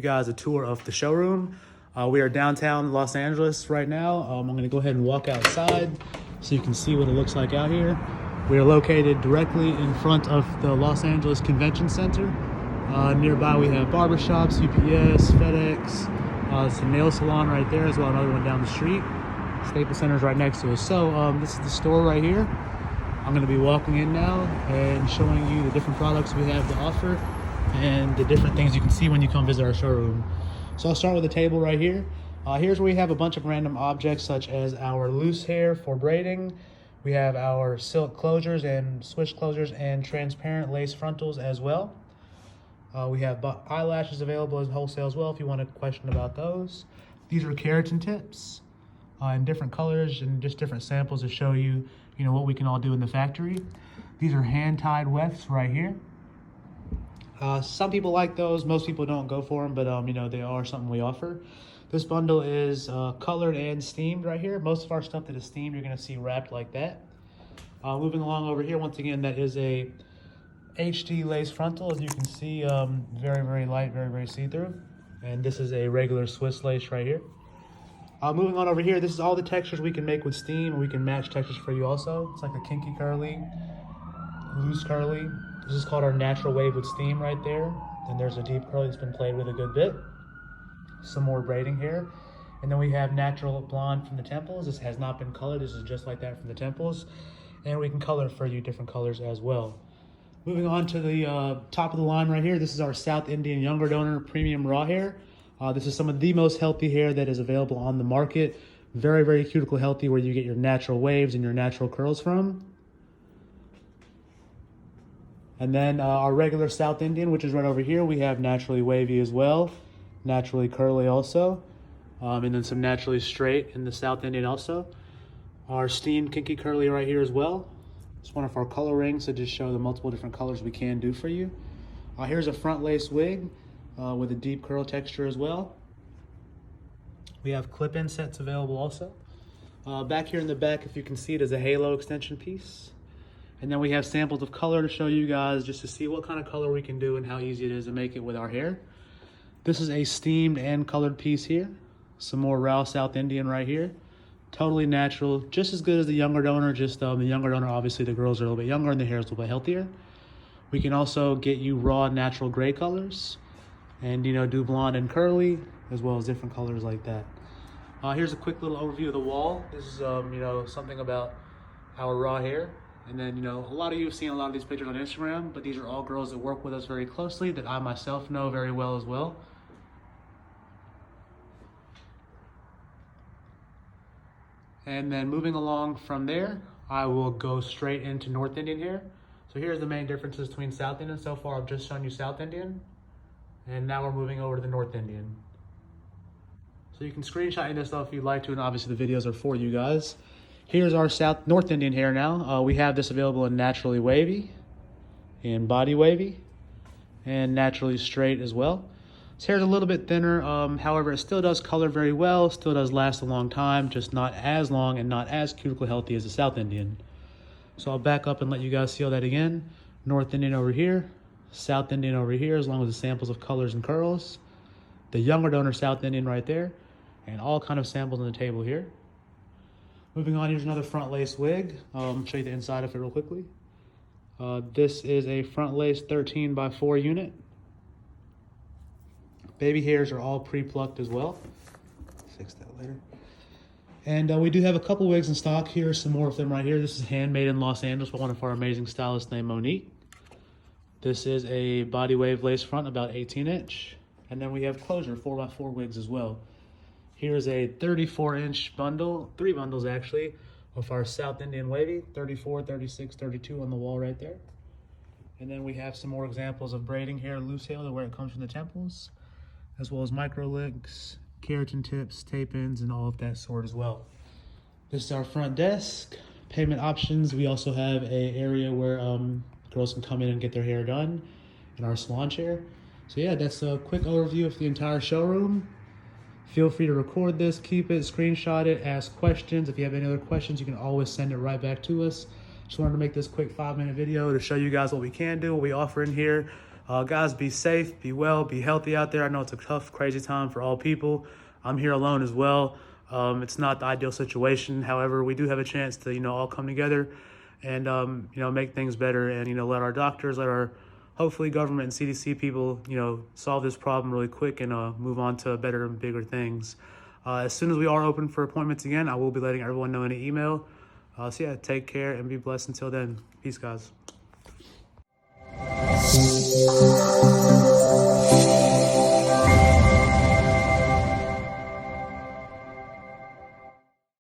You guys a tour of the showroom. We are downtown Los Angeles right now. I'm going to go ahead and walk outside so you can see what it looks like out here. We are located directly in front of the Los Angeles Convention Center. Nearby we have barbershops, UPS, FedEx, it's a nail salon right there as well, another one down the street. Staples Center is right next to us. So this is the store right here. I'm going to be walking in now and showing you the different products we have to offer and the different things you can see when you come visit our showroom. So I'll start with the table right here. Here's where we have a bunch of random objects such as our loose hair for braiding. We have our silk closures and swish closures and transparent lace frontals as well. We have eyelashes available as wholesale as well if you want a question about those. These are keratin tips in different colors and just different samples to show you, what we can all do in the factory. These are hand-tied wefts right here. Some people like those, most people don't go for them, but they are something we offer. This bundle is colored and steamed right here. Most of our stuff that is steamed, you're gonna see wrapped like that. Moving along over here, once again, that is a HD lace frontal. As you can see, very, very light, very, very see-through. And this is a regular Swiss lace right here. Moving on over here, this is all the textures we can make with steam, and we can match textures for you also. It's like a kinky curly, loose curly. This is called our natural wave with steam right there. Then there's a deep curly that's been played with a good bit. Some more braiding here. And then we have natural blonde from the temples. This has not been colored. This is just like that from the temples. And we can color for you different colors as well. Moving on to the top of the line right here. This is our South Indian Younger Donor Premium Raw Hair. This is some of the most healthy hair that is available on the market. Very, very cuticle healthy, where you get your natural waves and your natural curls from. And then our regular South Indian, which is right over here, we have naturally wavy as well, naturally curly also, and then some naturally straight in the South Indian also. Our steamed kinky curly right here as well. It's one of our color rings to just show the multiple different colors we can do for you. Here's a front lace wig with a deep curl texture as well. We have clip-in sets available also. Back here in the back, if you can see, it is a halo extension piece. And then we have samples of color to show you guys just to see what kind of color we can do and how easy it is to make it with our hair. This is a steamed and colored piece here. Some more raw South Indian right here. Totally natural, just as good as the Younger Donor, just the Younger Donor, obviously the girls are a little bit younger and the hair is a little bit healthier. We can also get you raw natural gray colors and do blonde and curly as well as different colors like that. Here's a quick little overview of the wall. This is something about our raw hair. And then, a lot of you have seen a lot of these pictures on Instagram, but these are all girls that work with us very closely that I myself know very well as well. And then moving along from there, I will go straight into North Indian hair. So here's the main differences between South Indian. So far, I've just shown you South Indian, and now we're moving over to the North Indian. So you can screenshot any of this stuff if you'd like to, and obviously the videos are for you guys. Here's our North Indian hair now. We have this available in naturally wavy, in body wavy, and naturally straight as well. This hair is a little bit thinner, however, it still does color very well, still does last a long time, just not as long and not as cuticle healthy as the South Indian. So I'll back up and let you guys see all that again. North Indian over here, South Indian over here, as long as the samples of colors and curls. The Younger Donor South Indian right there, and all kind of samples on the table here. Moving on, here's another front lace wig. I'll show you the inside of it real quickly. This is a front lace 13x4 unit. Baby hairs are all pre-plucked as well. Fix that later. And we do have a couple wigs in stock. Here's some more of them right here. This is handmade in Los Angeles by one of our amazing stylists named Monique. This is a body wave lace front, about 18-inch. And then we have closure 4x4 wigs as well. Here's a 34-inch bundle, 3 bundles actually, of our South Indian wavy, 34, 36, 32 on the wall right there. And then we have some more examples of braiding hair, loose hair, where it comes from the temples, as well as micro links, keratin tips, tape-ins, and all of that sort as well. This is our front desk. Payment options, we also have an area where girls can come in and get their hair done in our salon chair. So yeah, that's a quick overview of the entire showroom. Feel free to record this, keep it, screenshot it, ask questions. If you have any other questions, you can always send it right back to us. Just wanted to make this quick 5-minute video to show you guys what we can do, what we offer in here. Guys, be safe, be well, be healthy out there. I know it's a tough, crazy time for all people. I'm here alone as well. It's not the ideal situation. However, we do have a chance to, all come together and, make things better and, let our doctors, let our hopefully government and CDC people, solve this problem really quick and move on to better and bigger things. As soon as we are open for appointments again, I will be letting everyone know in an email. So yeah, take care and be blessed until then. Peace, guys.